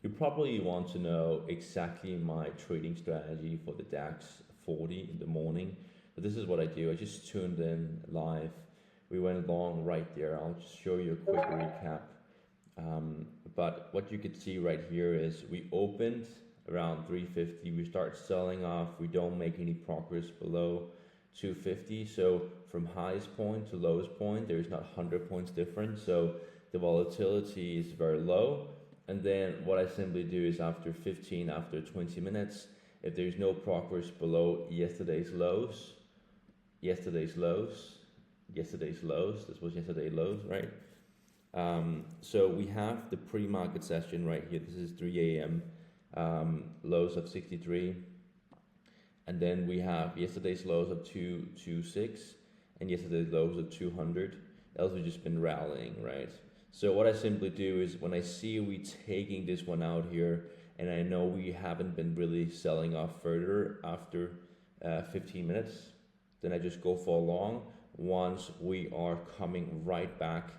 You probably want to know exactly my trading strategy for the DAX 40 in the morning. But this is what I do. I just tuned in live. We went long right there. I'll just show you a quick recap. But what you could see right here is we opened around 350. We start selling off. We don't make any progress below 250. So from highest point to lowest point, there's not 100 points difference. So the volatility is very low. And then what I simply do is after 15, after 20 minutes, if there's no progress below yesterday's lows, this was yesterday's lows, right? So we have the pre-market session right here. This is 3 a.m. Lows of 63. And then we have yesterday's lows of 226 and yesterday's lows of 200. Else we've just been rallying, right? So what I simply do is when I see we taking this one out here, and I know we haven't been really selling off further after 15 minutes, then I just go for a long once we are coming right back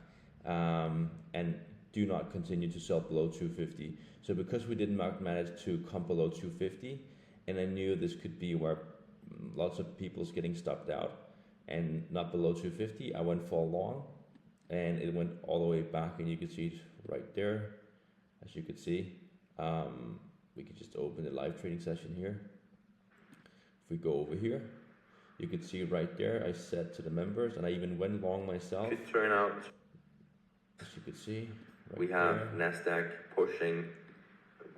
and do not continue to sell below 250. So because we didn't manage to come below 250, and I knew this could be where lots of people's getting stopped out and not below 250, I went for a long. And it went all the way back, and you can see it right there. As you can see, we could just open the live trading session here. If we go over here, you can see right there, I said to the members, and I even went long myself. Could turn out. As you can see, right we have there. Nasdaq pushing.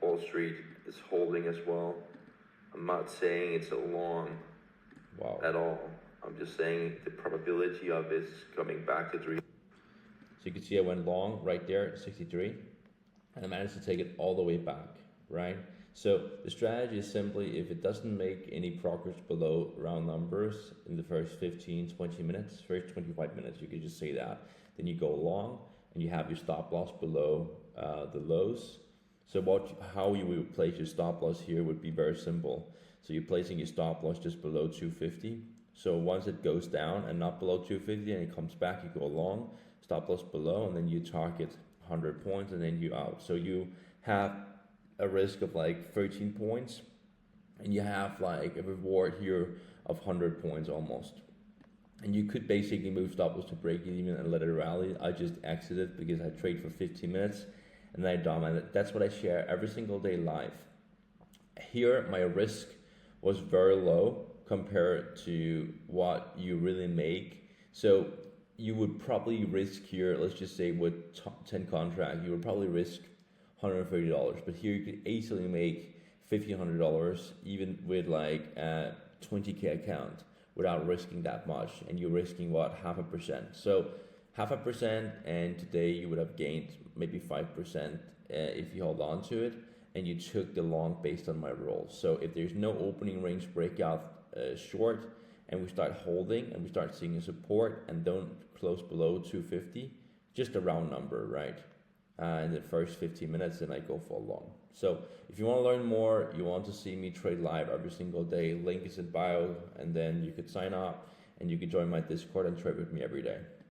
Wall Street is holding as well. I'm not saying it's a long at all. I'm just saying the probability of it coming back to 3. So you can see I went long right there, 63, and I managed to take it all the way back, right? So the strategy is simply, if it doesn't make any progress below round numbers in the first 15, 20 minutes, first 25 minutes, you could just say that. Then you go long, and you have your stop loss below the lows. So how you would place your stop loss here would be very simple. So you're placing your stop loss just below 250. So once it goes down and not below 250 and it comes back, you go long, stop loss below, and then you target 100 points and then you out. So you have a risk of like 13 points and you have like a reward here of 100 points almost. And you could basically move stop loss to break it even and let it rally. I just exited because I trade for 15 minutes and I dominate. That's what I share every single day live. Here my risk was very low compared to what you really make. So you would probably risk here, let's just say with 10 contract, you would probably risk $130. But here you could easily make $1,500 even with like a 20K account without risking that much. And you're risking what, 0.5%. So 0.5%, and today you would have gained maybe 5% if you hold on to it and you took the long based on my rules. So if there's no opening range breakout short, and we start holding and we start seeing a support and don't close below 250, just a round number, right? In the first 15 minutes, then I go for a long. So if you want to learn more, you want to see me trade live every single day, link is in bio, and then you could sign up and you could join my Discord and trade with me every day.